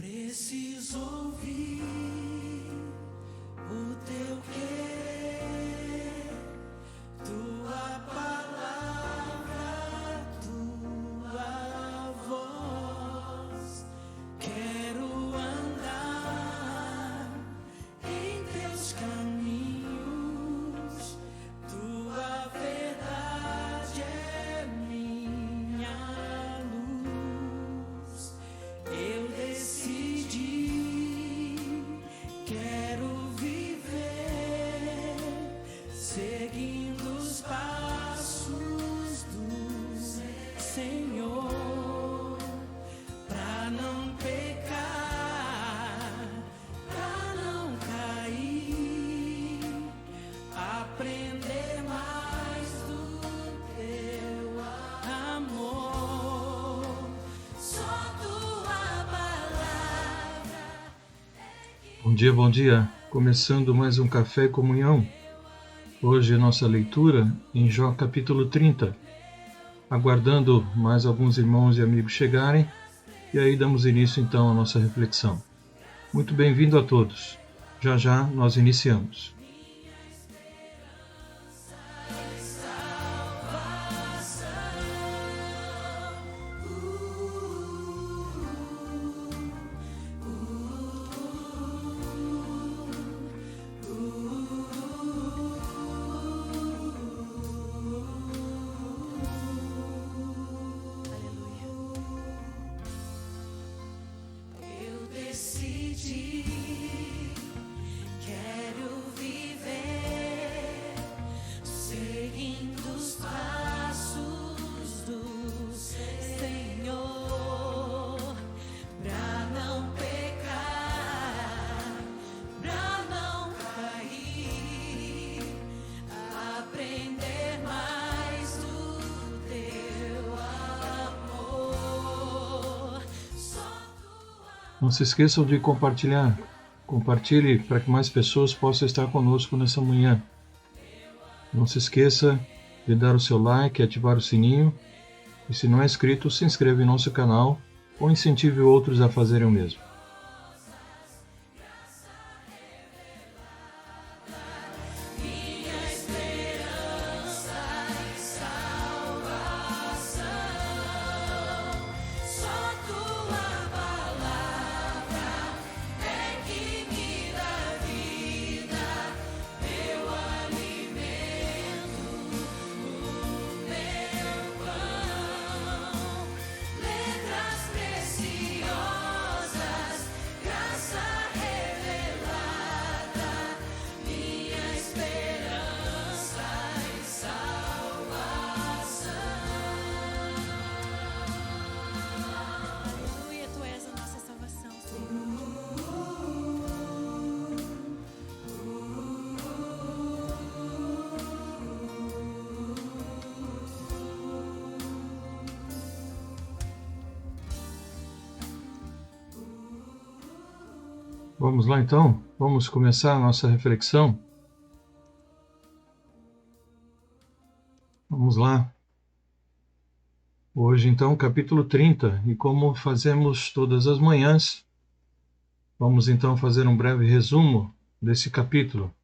Preciso ouvir o teu querer, tua palavra, tua voz. Quero andar em teus caminhos, tua verdade é minha luz. Eu decidi, quero viver seguindo os passos do Senhor, pra não pecar, pra não cair, aprender mais do teu amor. Só tua palavra. Bom dia. Começando mais um Café e Comunhão. Hoje nossa leitura em Jó capítulo 30. Aguardando mais alguns irmãos e amigos chegarem, e aí damos início então à nossa reflexão. Muito bem-vindo a todos. Já nós iniciamos. Eu decidi, quero viver seguindo os passos do Senhor, pra não pecar, pra não cair, aprender mais do teu amor. Não se esqueçam de compartilhar. Compartilhe para que mais pessoas possam estar conosco nessa manhã. Não se esqueça de dar o seu like, ativar o sininho. E se não é inscrito, se inscreva em nosso canal ou incentive outros a fazerem o mesmo. Minha esperança e salvação, só tua palavra é que me dá vida, meu alimento, o meu pão, letras preciosas, graça revelada, minha esperança e salvação. Aleluia, tu és a nossa salvação, Senhor. Vamos lá então? Vamos começar a nossa reflexão? Vamos lá. Hoje então capítulo 30, e como fazemos todas as manhãs, vamos então fazer um breve resumo desse capítulo.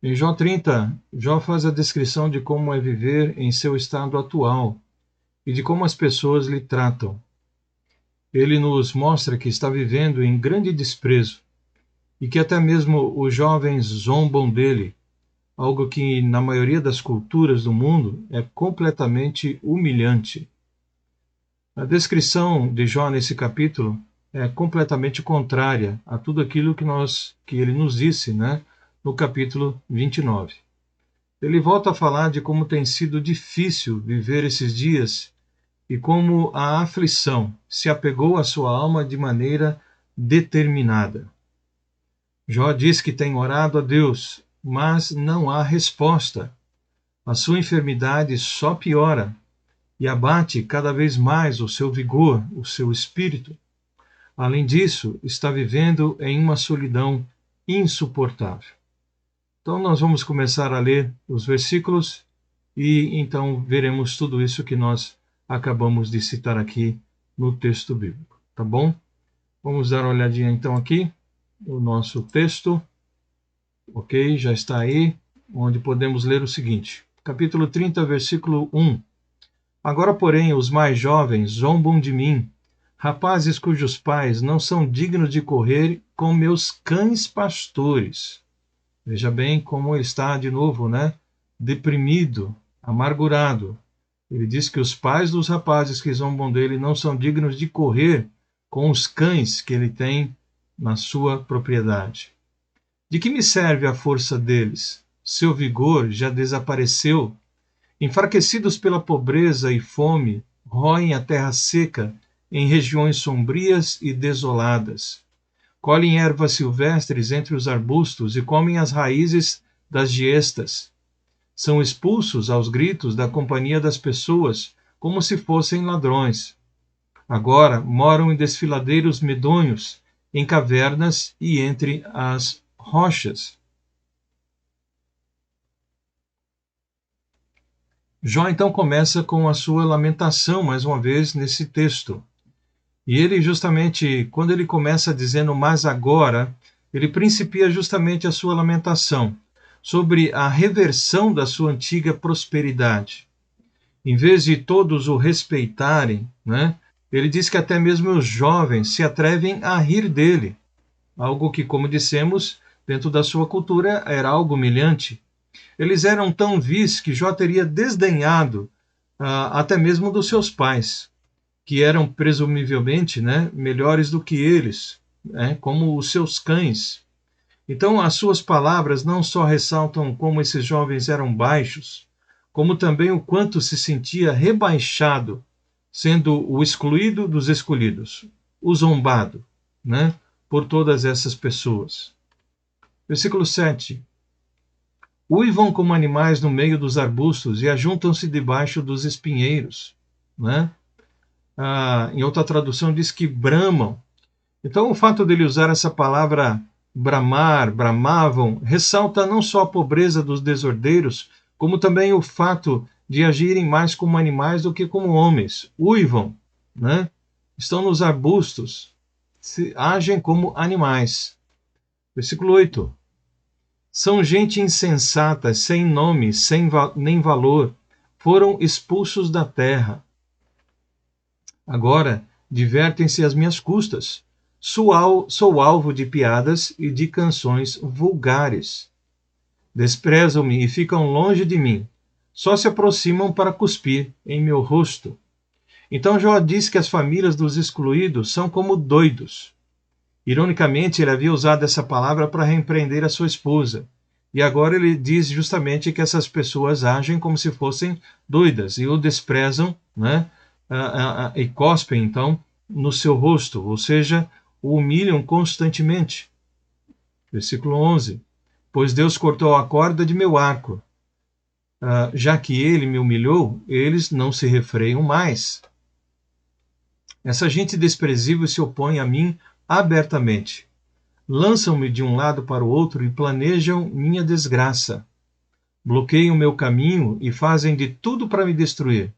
Em Jó 30, Jó faz a descrição de como é viver em seu estado atual e de como as pessoas lhe tratam. Ele nos mostra que está vivendo em grande desprezo e que até mesmo os jovens zombam dele, algo que na maioria das culturas do mundo é completamente humilhante. A descrição de Jó nesse capítulo é completamente contrária a tudo aquilo que ele nos disse, no capítulo 29. Ele volta a falar de como tem sido difícil viver esses dias e como a aflição se apegou à sua alma de maneira determinada. Jó diz que tem orado a Deus, mas não há resposta. A sua enfermidade só piora e abate cada vez mais o seu vigor, o seu espírito. Além disso, está vivendo em uma solidão insuportável. Então nós vamos começar a ler os versículos e então veremos tudo isso que nós acabamos de citar aqui no texto bíblico, tá bom? Vamos dar uma olhadinha então aqui no nosso texto. Ok, já está aí, onde podemos ler o seguinte. Capítulo 30, versículo 1. Agora, porém, os mais jovens zombam de mim, rapazes cujos pais não são dignos de correr com meus cães pastores. Veja bem como ele está de novo, né? Deprimido, amargurado. Ele diz que os pais dos rapazes que zombam dele não são dignos de correr com os cães que ele tem na sua propriedade. De que me serve a força deles? Seu vigor já desapareceu. Enfraquecidos pela pobreza e fome, roem a terra seca em regiões sombrias e desoladas. Colhem ervas silvestres entre os arbustos e comem as raízes das giestas. São expulsos aos gritos da companhia das pessoas, como se fossem ladrões. Agora moram em desfiladeiros medonhos, em cavernas e entre as rochas. Jó então começa com a sua lamentação, mais uma vez, nesse texto. E ele justamente, quando ele começa dizendo mas agora, ele principia justamente a sua lamentação sobre a reversão da sua antiga prosperidade. Em vez de todos o respeitarem, né, ele diz que até mesmo os jovens se atrevem a rir dele. Algo que, como dissemos, dentro da sua cultura era algo humilhante. Eles eram tão vis que Jó teria desdenhado até mesmo dos seus pais, que eram presumivelmente, né, melhores do que eles, né, como os seus cães. Então, as suas palavras não só ressaltam como esses jovens eram baixos, como também o quanto se sentia rebaixado, sendo o excluído dos escolhidos, o zombado, né, por todas essas pessoas. Versículo 7. Uivam como animais no meio dos arbustos e ajuntam-se debaixo dos espinheiros, né? Em outra tradução diz que bramam. Então o fato dele usar essa palavra bramar, bramavam, ressalta não só a pobreza dos desordeiros, como também o fato de agirem mais como animais do que como homens. Uivam, né? Estão nos arbustos, agem como animais. Versículo 8. São gente insensata, sem nome, nem valor, foram expulsos da terra. Agora divertem-se às minhas custas. Sou alvo de piadas e de canções vulgares. Desprezam-me e ficam longe de mim. Só se aproximam para cuspir em meu rosto. Então Jó diz que as famílias dos excluídos são como doidos. Ironicamente, ele havia usado essa palavra para repreender a sua esposa. E agora ele diz justamente que essas pessoas agem como se fossem doidas e o desprezam, né? E cospem, então, no seu rosto, ou seja, o humilham constantemente. Versículo 11. Pois Deus cortou a corda de meu arco. Já que ele me humilhou, eles não se refreiam mais. Essa gente desprezível se opõe a mim abertamente. Lançam-me de um lado para o outro e planejam minha desgraça. Bloqueiam meu caminho e fazem de tudo para me destruir.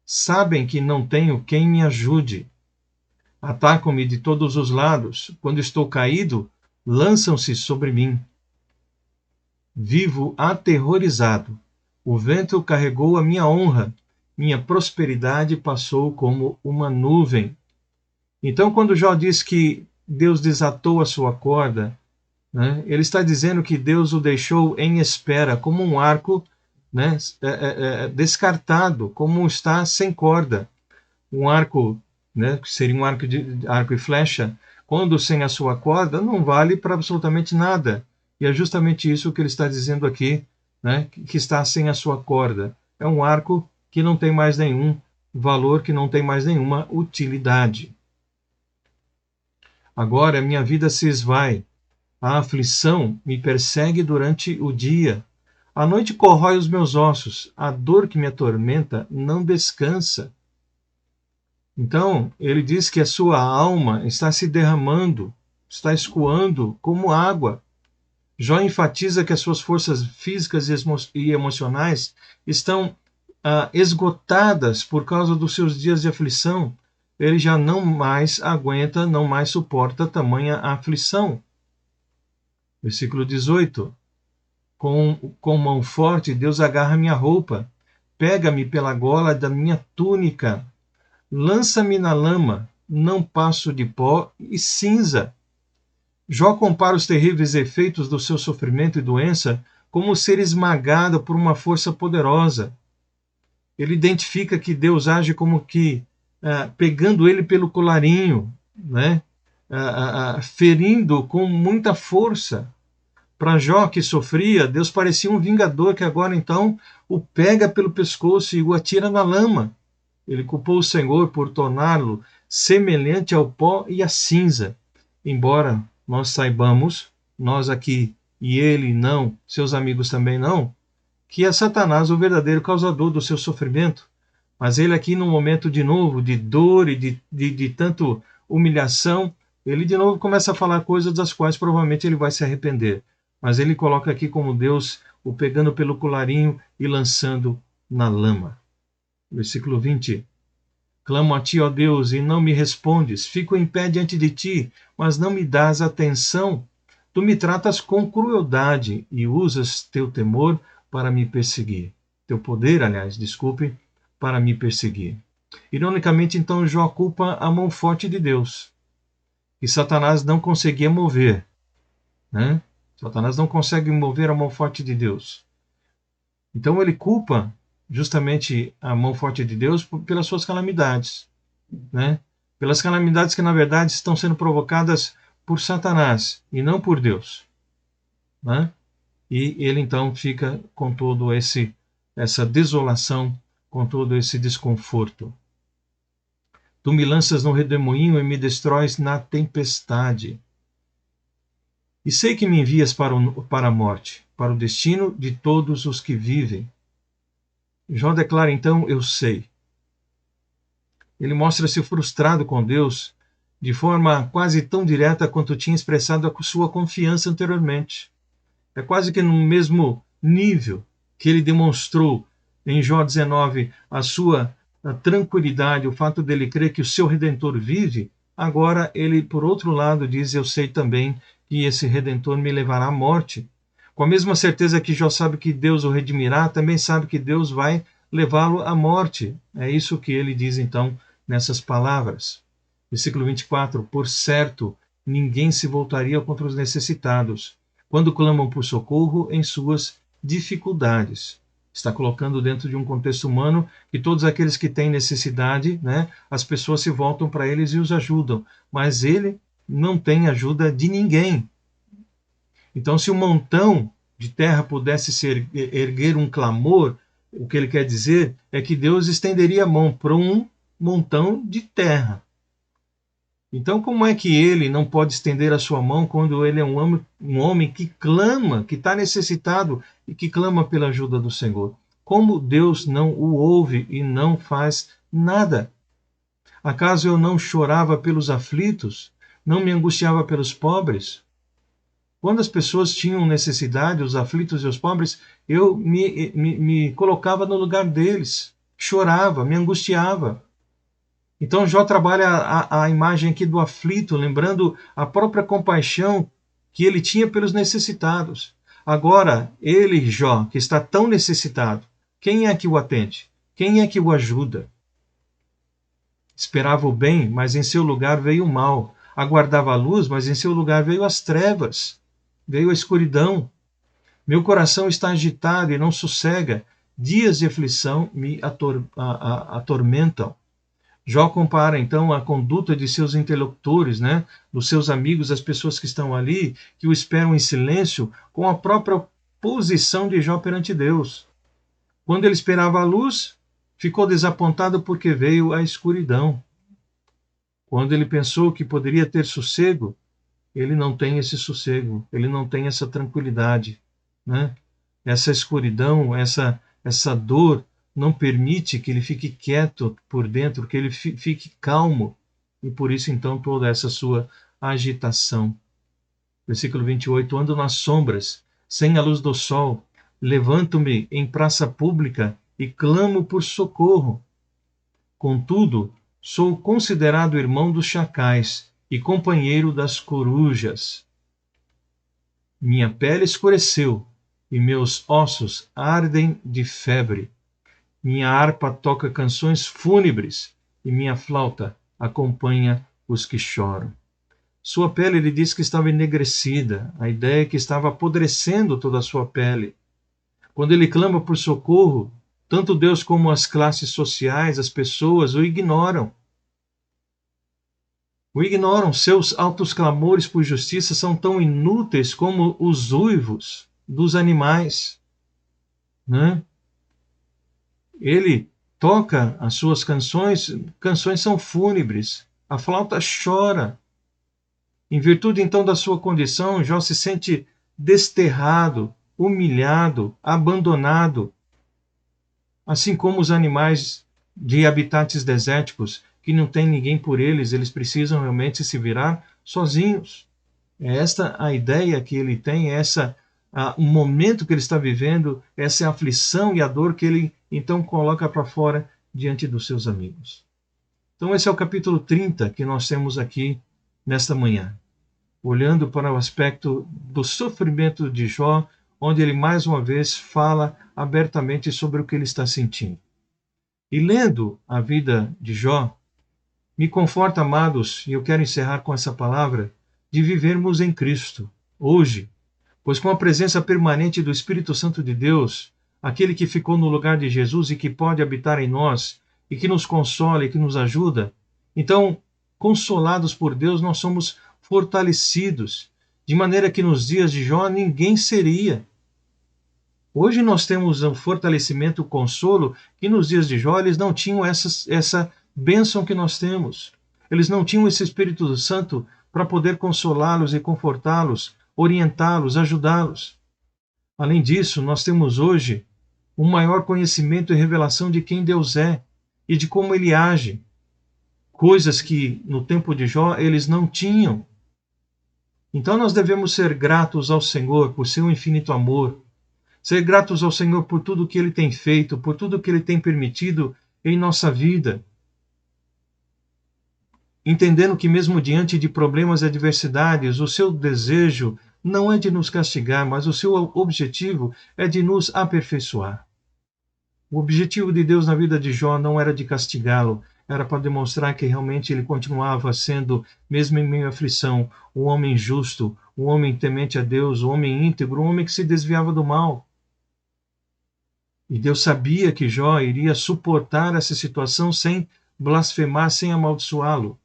Sabem que não tenho quem me ajude. Atacam-me de todos os lados. Quando estou caído, lançam-se sobre mim. Vivo aterrorizado. O vento carregou a minha honra. Minha prosperidade passou como uma nuvem. Então, quando Jó diz que Deus desatou a sua corda, né, ele está dizendo que Deus o deixou em espera, como um arco, né, descartado, como está sem corda. Um arco, né, que seria um arco e flecha, quando sem a sua corda, não vale para absolutamente nada. E é justamente isso que ele está dizendo aqui, né, que está sem a sua corda. É um arco que não tem mais nenhum valor, que não tem mais nenhuma utilidade. Agora minha vida se esvai. A aflição me persegue durante o dia. A noite corrói os meus ossos. A dor que me atormenta não descansa. Então, ele diz que a sua alma está se derramando, está escoando como água. Jó enfatiza que as suas forças físicas e emocionais estão esgotadas por causa dos seus dias de aflição. ele já não mais aguenta, não mais suporta tamanha aflição. Versículo 18. Com mão forte, Deus agarra minha roupa, pega-me pela gola da minha túnica, lança-me na lama, não passo de pó e cinza. Jó compara os terríveis efeitos do seu sofrimento e doença como ser esmagado por uma força poderosa. Ele identifica que Deus age como que pegando ele pelo colarinho, né? Ferindo com muita força. Para Jó, que sofria, Deus parecia um vingador que agora então o pega pelo pescoço e o atira na lama. Ele culpou o Senhor por torná-lo semelhante ao pó e à cinza. Embora nós saibamos, nós aqui e ele não, seus amigos também não, que é Satanás o verdadeiro causador do seu sofrimento. Mas ele aqui, num momento de novo, de dor e de tanto humilhação, ele de novo começa a falar coisas das quais provavelmente ele vai se arrepender. Mas ele coloca aqui como Deus o pegando pelo colarinho e lançando na lama. Versículo 20. Clamo a ti, ó Deus, e não me respondes. Fico em pé diante de ti, mas não me dás atenção. Tu me tratas com crueldade e usas teu temor para me perseguir. Teu poder, aliás, desculpe, para me perseguir. Ironicamente, então, Jó culpa a mão forte de Deus, que Satanás não conseguia mover, né? Satanás não consegue mover a mão forte de Deus. Então ele culpa justamente a mão forte de Deus pelas suas calamidades, né? Pelas calamidades que na verdade estão sendo provocadas por Satanás e não por Deus, né? E ele então fica com todo essa desolação, com todo esse desconforto. Tu me lanças no redemoinho e me destróis na tempestade. E sei que me envias para a morte, para o destino de todos os que vivem. Jó declara então, eu sei. Ele mostra-se frustrado com Deus de forma quase tão direta quanto tinha expressado a sua confiança anteriormente. É quase que no mesmo nível que ele demonstrou em Jó 19 a sua tranquilidade, o fato dele crer que o seu Redentor vive. Agora ele, por outro lado, diz, eu sei também que esse Redentor me levará à morte. Com a mesma certeza que Jó sabe que Deus o redimirá, também sabe que Deus vai levá-lo à morte. É isso que ele diz então nessas palavras. Versículo 24. Por certo, ninguém se voltaria contra os necessitados, quando clamam por socorro em suas dificuldades. Está colocando dentro de um contexto humano que todos aqueles que têm necessidade, né, as pessoas se voltam para eles e os ajudam. Mas ele não tem ajuda de ninguém. Então, se um montão de terra pudesse erguer um clamor, o que ele quer dizer é que Deus estenderia a mão para um montão de terra. Então, como é que ele não pode estender a sua mão quando ele é um homem que clama, que está necessitado e que clama pela ajuda do Senhor? Como Deus não o ouve e não faz nada? Acaso eu não chorava pelos aflitos? Não me angustiava pelos pobres? Quando as pessoas tinham necessidade, os aflitos e os pobres, eu me colocava no lugar deles, chorava, me angustiava. Então Jó trabalha a imagem aqui do aflito, lembrando a própria compaixão que ele tinha pelos necessitados. Agora, ele, Jó, que está tão necessitado, quem é que o atende? Quem é que o ajuda? Esperava o bem, mas em seu lugar veio o mal. Aguardava a luz, mas em seu lugar veio as trevas. Veio a escuridão. Meu coração está agitado e não sossega. Dias de aflição me atormentam. Jó compara, então, a conduta de seus interlocutores, né, dos seus amigos, as pessoas que estão ali, que o esperam em silêncio, com a própria posição de Jó perante Deus. Quando ele esperava a luz, ficou desapontado porque veio a escuridão. Quando ele pensou que poderia ter sossego, ele não tem esse sossego, ele não tem essa tranquilidade, né? Essa escuridão, essa dor não permite que ele fique quieto por dentro, que ele fique calmo, e por isso então toda essa sua agitação. Versículo 28, ando nas sombras, sem a luz do sol, levanto-me em praça pública e clamo por socorro. Contudo, Sou considerado irmão dos chacais e companheiro das corujas. Minha pele escureceu e meus ossos ardem de febre. Minha harpa toca canções fúnebres e minha flauta acompanha os que choram. Sua pele, ele diz que estava enegrecida, a ideia é que estava apodrecendo toda a sua pele. Quando ele clama por socorro, tanto Deus como as classes sociais, as pessoas, o ignoram. O ignoram. Seus altos clamores por justiça são tão inúteis como os uivos dos animais, né? Ele toca as suas canções são fúnebres, a flauta chora. Em virtude então da sua condição, Jó se sente desterrado, humilhado, abandonado, assim como os animais de habitats desérticos, que não tem ninguém por eles, eles precisam realmente se virar sozinhos. É esta a ideia que ele tem, o momento que ele está vivendo, essa é a aflição e a dor que ele então coloca para fora diante dos seus amigos. Então esse é o capítulo 30 que nós temos aqui nesta manhã, olhando para o aspecto do sofrimento de Jó, onde ele mais uma vez fala abertamente sobre o que ele está sentindo. E lendo a vida de Jó, me conforta, amados, e eu quero encerrar com essa palavra, de vivermos em Cristo, hoje, pois com a presença permanente do Espírito Santo de Deus, aquele que ficou no lugar de Jesus e que pode habitar em nós, e que nos consola e que nos ajuda, então, consolados por Deus, nós somos fortalecidos, de maneira que nos dias de Jó ninguém seria. Hoje nós temos o fortalecimento, o consolo, que nos dias de Jó eles não tinham essa bênção que nós temos. Eles não tinham esse Espírito Santo para poder consolá-los e confortá-los, orientá-los, ajudá-los. Além disso, nós temos hoje um maior conhecimento e revelação de quem Deus é e de como Ele age. Coisas que no tempo de Jó eles não tinham. Então nós devemos ser gratos ao Senhor por seu infinito amor, ser gratos ao Senhor por tudo que Ele tem feito, por tudo que Ele tem permitido em nossa vida. Entendendo que mesmo diante de problemas e adversidades, o seu desejo não é de nos castigar, mas o seu objetivo é de nos aperfeiçoar. O objetivo de Deus na vida de Jó não era de castigá-lo, era para demonstrar que realmente ele continuava sendo, mesmo em meio à aflição, um homem justo, um homem temente a Deus, um homem íntegro, um homem que se desviava do mal. E Deus sabia que Jó iria suportar essa situação sem blasfemar, sem amaldiçoá-lo.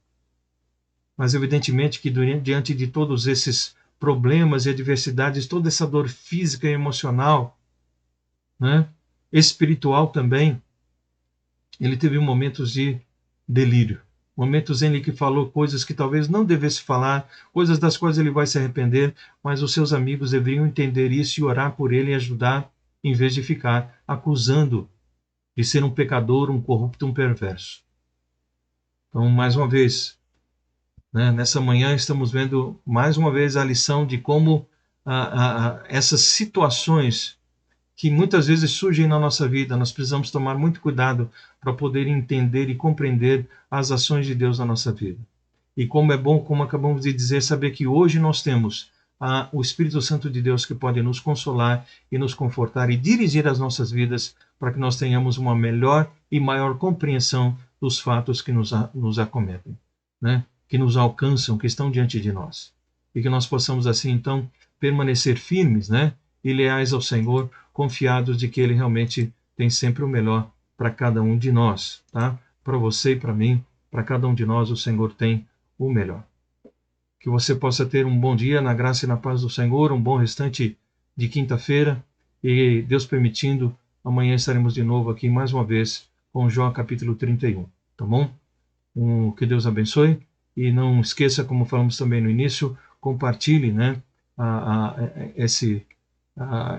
Mas evidentemente que diante de todos esses problemas e adversidades, toda essa dor física e emocional, né, espiritual também, ele teve momentos de delírio, momentos em que falou coisas que talvez não devesse falar, coisas das quais ele vai se arrepender, mas os seus amigos deveriam entender isso e orar por ele e ajudar, em vez de ficar acusando de ser um pecador, um corrupto, um perverso. Então, mais uma vez, nessa manhã estamos vendo mais uma vez a lição de como essas situações que muitas vezes surgem na nossa vida, nós precisamos tomar muito cuidado para poder entender e compreender as ações de Deus na nossa vida. E como é bom, como acabamos de dizer, saber que hoje nós temos o Espírito Santo de Deus que pode nos consolar e nos confortar e dirigir as nossas vidas para que nós tenhamos uma melhor e maior compreensão dos fatos que nos acometem, né? Que nos alcançam, que estão diante de nós. E que nós possamos assim, então, permanecer firmes, né? E leais ao Senhor, confiados de que Ele realmente tem sempre o melhor para cada um de nós, tá? Para você e para mim, para cada um de nós, o Senhor tem o melhor. Que você possa ter um bom dia na graça e na paz do Senhor, um bom restante de quinta-feira e, Deus permitindo, amanhã estaremos de novo aqui mais uma vez com Jó capítulo 31, tá bom? Que Deus abençoe e não esqueça, como falamos também no início, compartilhe, né,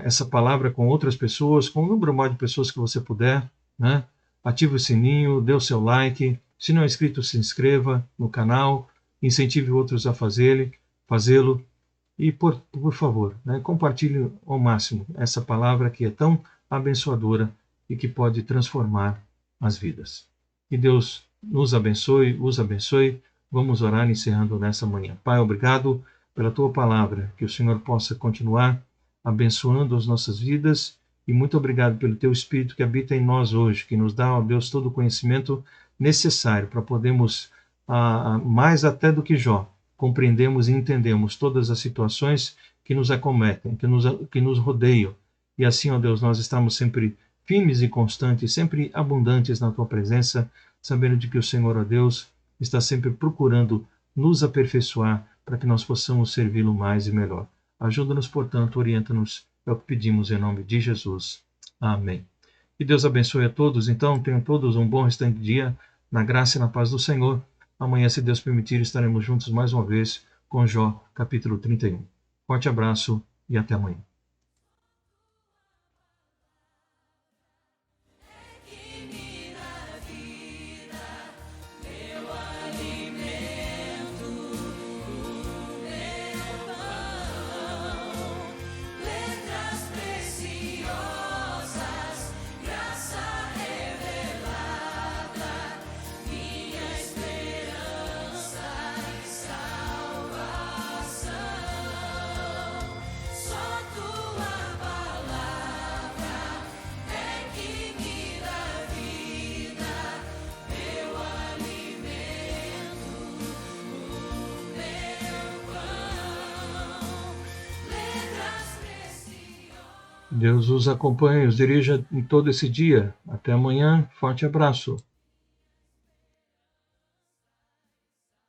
essa palavra com outras pessoas, com o número maior de pessoas que você puder, né? Ative o sininho, dê o seu like, se não é inscrito, se inscreva no canal, incentive outros a fazê-lo e, por favor, né, compartilhe ao máximo essa palavra que é tão abençoadora e que pode transformar as vidas. Que Deus nos abençoe, os abençoe. Vamos orar encerrando nessa manhã. Pai, obrigado pela tua palavra, que o Senhor possa continuar abençoando as nossas vidas, e muito obrigado pelo teu Espírito que habita em nós hoje, que nos dá, ó Deus, todo o conhecimento necessário para podermos, mais até do que Jó, compreendemos e entendemos todas as situações que nos acometem, que nos rodeiam. E assim, ó Deus, nós estamos sempre firmes e constantes, sempre abundantes na tua presença, sabendo de que o Senhor, ó Deus, está sempre procurando nos aperfeiçoar para que nós possamos servi-lo mais e melhor. Ajuda-nos, portanto, orienta-nos, é o que pedimos em nome de Jesus. Amém. Que Deus abençoe a todos. Então, tenham todos um bom restante de dia, na graça e na paz do Senhor. Amanhã, se Deus permitir, estaremos juntos mais uma vez com Jó, capítulo 31. Forte abraço e até amanhã. Letras preciosas, graça revelada, minha esperança e salvação. Só tua palavra é que me dá vida, meu alimento, meu pão. Letras preciosas. Deus os acompanhe, os dirija em todo esse dia. Até amanhã. Forte abraço.